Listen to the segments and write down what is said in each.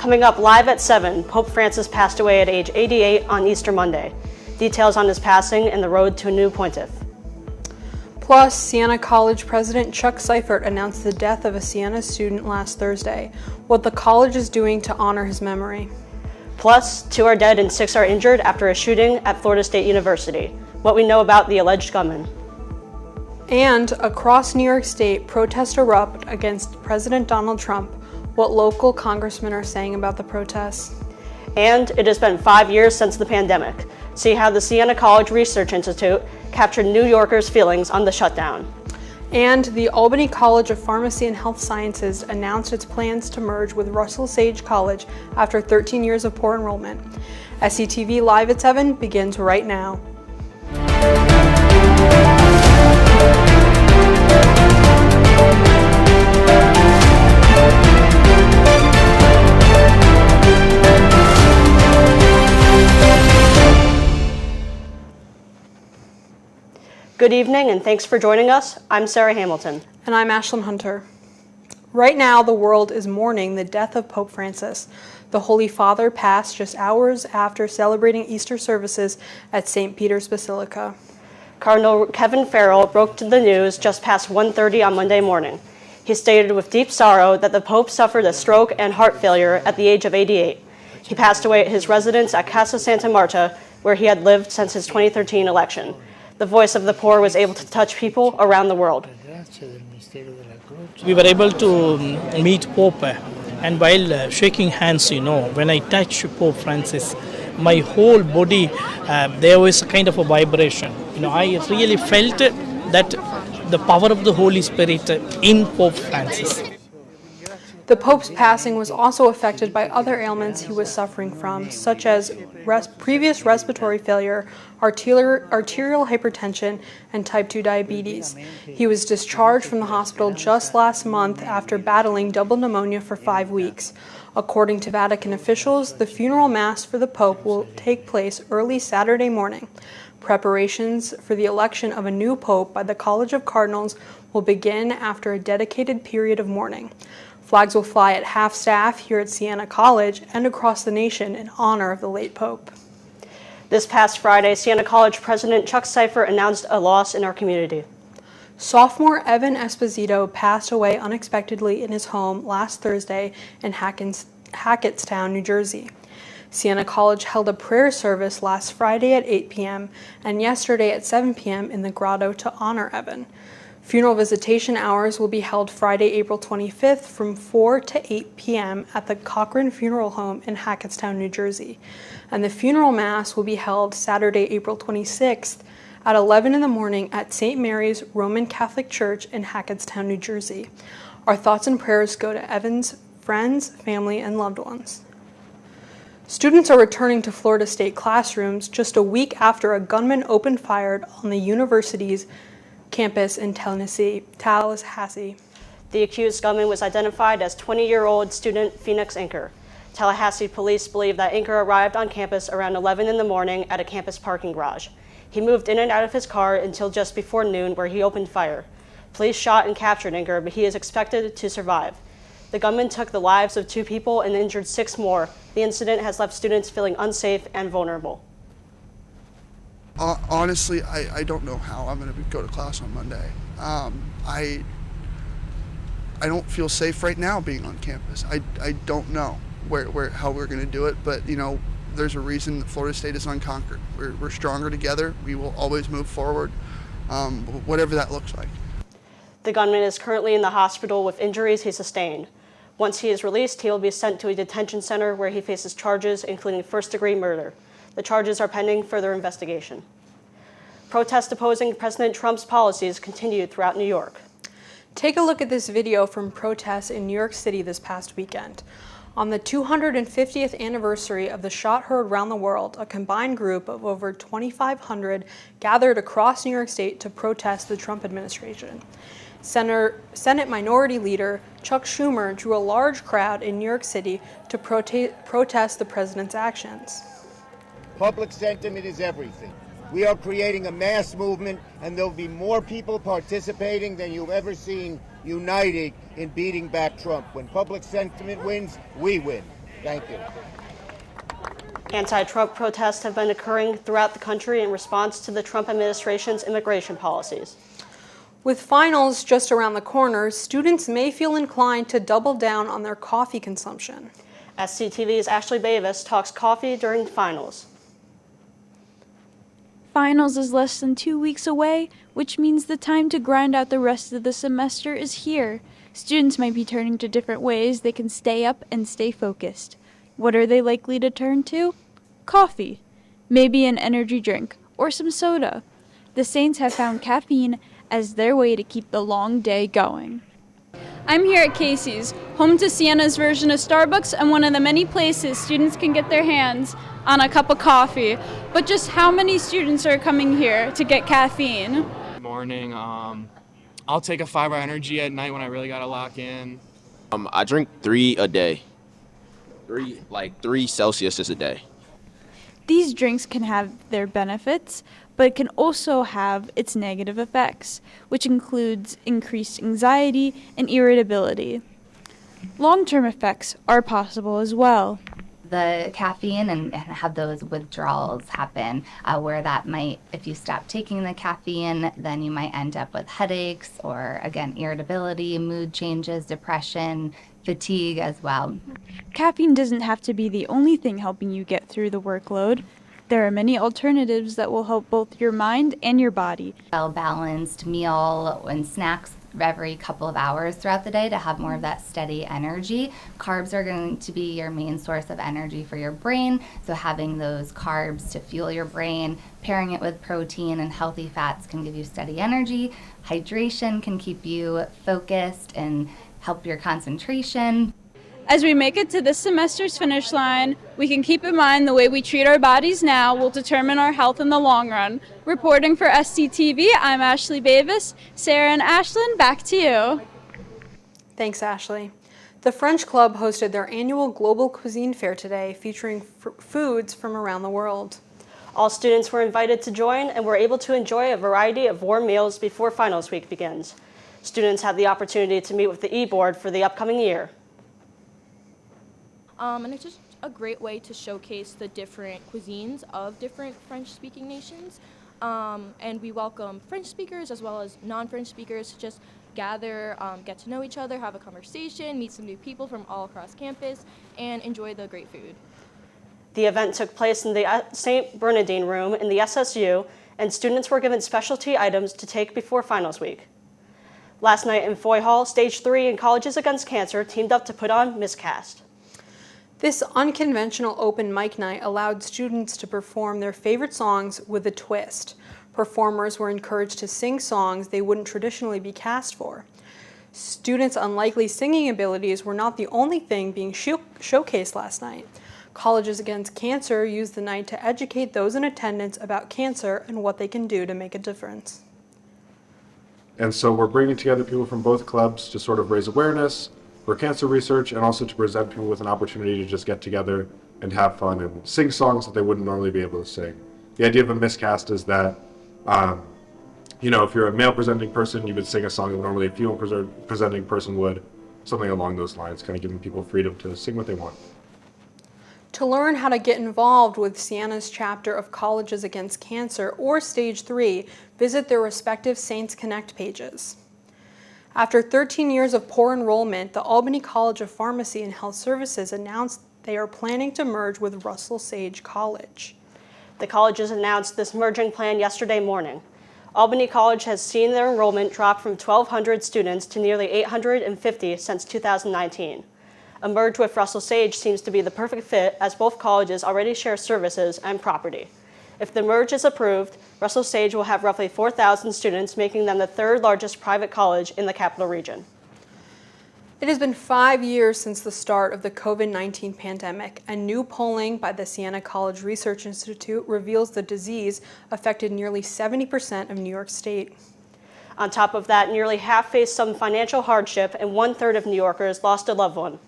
Coming up live at 7, Pope Francis passed away at age 88 on Easter Monday. Details on his passing and the road to a new pontiff. Plus, Siena College President Chuck Seifert announced the death of a Siena student last Thursday, what the college is doing to honor his memory. Plus, 2 are dead and 6 are injured after a shooting at Florida State University. What we know about the alleged gunman. And across New York State, protests erupt against President Donald Trump, what local congressmen are saying about the protests. And it has been 5 years since the pandemic. See how the Siena College Research Institute captured New Yorkers' feelings on the shutdown. And the Albany College of Pharmacy and Health Sciences announced its plans to merge with Russell Sage College after 13 years of poor enrollment. SCTV Live at 7 begins right now. Good evening and thanks for joining us. I'm Sarah Hamilton. And I'm Ashlyn Hunter. Right now, the world is mourning the death of Pope Francis. The Holy Father passed just hours after celebrating Easter services at St. Peter's Basilica. Cardinal Kevin Farrell broke the news just past 1:30 on Monday morning. He stated with deep sorrow that the Pope suffered a stroke and heart failure at the age of 88. He passed away at his residence at Casa Santa Marta, where he had lived since his 2013 election. The voice of the poor was able to touch people around the world. We were able to meet Pope, and while shaking hands, when I touch Pope Francis, my whole body, there was a kind of a vibration. I really felt that the power of the Holy Spirit in Pope Francis. The Pope's passing was also affected by other ailments he was suffering from, such as previous respiratory failure, arterial hypertension, and type 2 diabetes. He was discharged from the hospital just last month after battling double pneumonia for 5 weeks. According to Vatican officials, the funeral mass for the Pope will take place early Saturday morning. Preparations for the election of a new Pope by the College of Cardinals will begin after a dedicated period of mourning. Flags will fly at half-staff here at Siena College and across the nation in honor of the late Pope. This past Friday, Siena College President Chuck Seifert announced a loss in our community. Sophomore Evan Esposito passed away unexpectedly in his home last Thursday in Hackettstown, New Jersey. Siena College held a prayer service last Friday at 8 p.m. and yesterday at 7 p.m. in the grotto to honor Evan. Funeral visitation hours will be held Friday, April 25th from 4 to 8 p.m. at the Cochran Funeral Home in Hackettstown, New Jersey. And the funeral mass will be held Saturday, April 26th at 11 in the morning at St. Mary's Roman Catholic Church in Hackettstown, New Jersey. Our thoughts and prayers go to Evan's friends, family, and loved ones. Students are returning to Florida State classrooms just a week after a gunman opened fire on the university's campus in Tallahassee. The accused gunman was identified as 20-year-old student Phoenix Inker. Tallahassee police believe that Inker arrived on campus around 11 in the morning at a campus parking garage. He moved in and out of his car until just before noon, where he opened fire. Police shot and captured Inker, but he is expected to survive. The gunman took the lives of 2 people and injured 6 more. The incident has left students feeling unsafe and vulnerable. Honestly, I don't know how I'm going to go to class on Monday. I don't feel safe right now being on campus. I don't know how we're going to do it, but there's a reason that Florida State is unconquered. We're stronger together. We will always move forward, whatever that looks like. The gunman is currently in the hospital with injuries he sustained. Once he is released, he will be sent to a detention center where he faces charges, including first-degree murder. The charges are pending further investigation. Protests opposing President Trump's policies continued throughout New York. Take a look at this video from protests in New York City this past weekend. On the 250th anniversary of the shot heard around the world, a combined group of over 2,500 gathered across New York State to protest the Trump administration. Senate Minority Leader Chuck Schumer drew a large crowd in New York City to protest the president's actions. Public sentiment is everything. We are creating a mass movement, and there'll be more people participating than you've ever seen united in beating back Trump. When public sentiment wins, we win. Thank you. Anti-Trump protests have been occurring throughout the country in response to the Trump administration's immigration policies. With finals just around the corner, students may feel inclined to double down on their coffee consumption. SCTV's Ashley Davis talks coffee during finals. Finals is less than 2 weeks away, which means the time to grind out the rest of the semester is here. Students might be turning to different ways they can stay up and stay focused. What are they likely to turn to? Coffee, maybe an energy drink, or some soda. The Saints have found caffeine as their way to keep the long day going. I'm here at Casey's, home to Siena's version of Starbucks and one of the many places students can get their hands on a cup of coffee. But just how many students are coming here to get caffeine? Morning, I'll take a 5-hour energy at night when I really gotta lock in. I drink 3 a day. 3 Celsius a day. These drinks can have their benefits, but it can also have its negative effects, which includes increased anxiety and irritability. Long-term effects are possible as well. The caffeine and have those withdrawals happen where that might, if you stop taking the caffeine, then you might end up with headaches or, again, irritability, mood changes, depression, fatigue as well. Caffeine doesn't have to be the only thing helping you get through the workload. There are many alternatives that will help both your mind and your body. Well-balanced meal and snacks every couple of hours throughout the day to have more of that steady energy. Carbs are going to be your main source of energy for your brain, so having those carbs to fuel your brain, pairing it with protein and healthy fats can give you steady energy. Hydration can keep you focused and help your concentration. As we make it to this semester's finish line, we can keep in mind the way we treat our bodies now will determine our health in the long run. Reporting for SCTV, I'm Ashley Davis. Sarah and Ashlyn, back to you. Thanks, Ashley. The French Club hosted their annual Global Cuisine Fair today, featuring foods from around the world. All students were invited to join and were able to enjoy a variety of warm meals before finals week begins. Students had the opportunity to meet with the e-board for the upcoming year. And it's just a great way to showcase the different cuisines of different French-speaking nations. And we welcome French speakers as well as non-French speakers to just gather, get to know each other, have a conversation, meet some new people from all across campus, and enjoy the great food. The event took place in the St. Bernardine room in the SSU, and students were given specialty items to take before finals week. Last night in Foy Hall, Stage 3 and Colleges Against Cancer teamed up to put on Newscast. This unconventional open mic night allowed students to perform their favorite songs with a twist. Performers were encouraged to sing songs they wouldn't traditionally be cast for. Students' unlikely singing abilities were not the only thing being showcased last night. Colleges Against Cancer used the night to educate those in attendance about cancer and what they can do to make a difference. And so we're bringing together people from both clubs to sort of raise awareness for cancer research and also to present people with an opportunity to just get together and have fun and sing songs that they wouldn't normally be able to sing. The idea of a miscast is that, if you're a male presenting person, you would sing a song that normally a female presenting person would, something along those lines, kind of giving people freedom to sing what they want. To learn how to get involved with Siena's chapter of Colleges Against Cancer or Stage 3, visit their respective Saints Connect pages. After 13 years of poor enrollment, the Albany College of Pharmacy and Health Services announced they are planning to merge with Russell Sage College. The colleges announced this merging plan yesterday morning. Albany College has seen their enrollment drop from 1,200 students to nearly 850 since 2019. A merge with Russell Sage seems to be the perfect fit, as both colleges already share services and property. If the merge is approved, Russell Sage will have roughly 4,000 students, making them the third largest private college in the capital region. It has been 5 years since the start of the COVID-19 pandemic, and new polling by the Siena College Research Institute reveals the disease affected nearly 70% of New York State. On top of that, nearly half faced some financial hardship, and 1/3 of New Yorkers lost a loved one.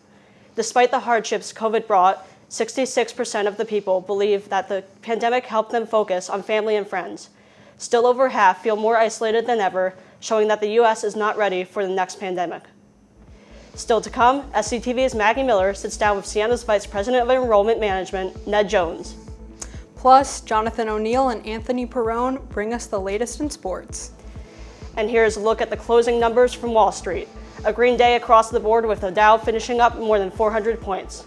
Despite the hardships COVID brought, 66% of the people believe that the pandemic helped them focus on family and friends. Still over half feel more isolated than ever, showing that the U.S. is not ready for the next pandemic. Still to come, SCTV's Maggie Miller sits down with Siena's Vice President of Enrollment Management, Ned Jones. Plus, Jonathan O'Neill and Anthony Perrone bring us the latest in sports. And here's a look at the closing numbers from Wall Street. A green day across the board with the Dow finishing up more than 400 points.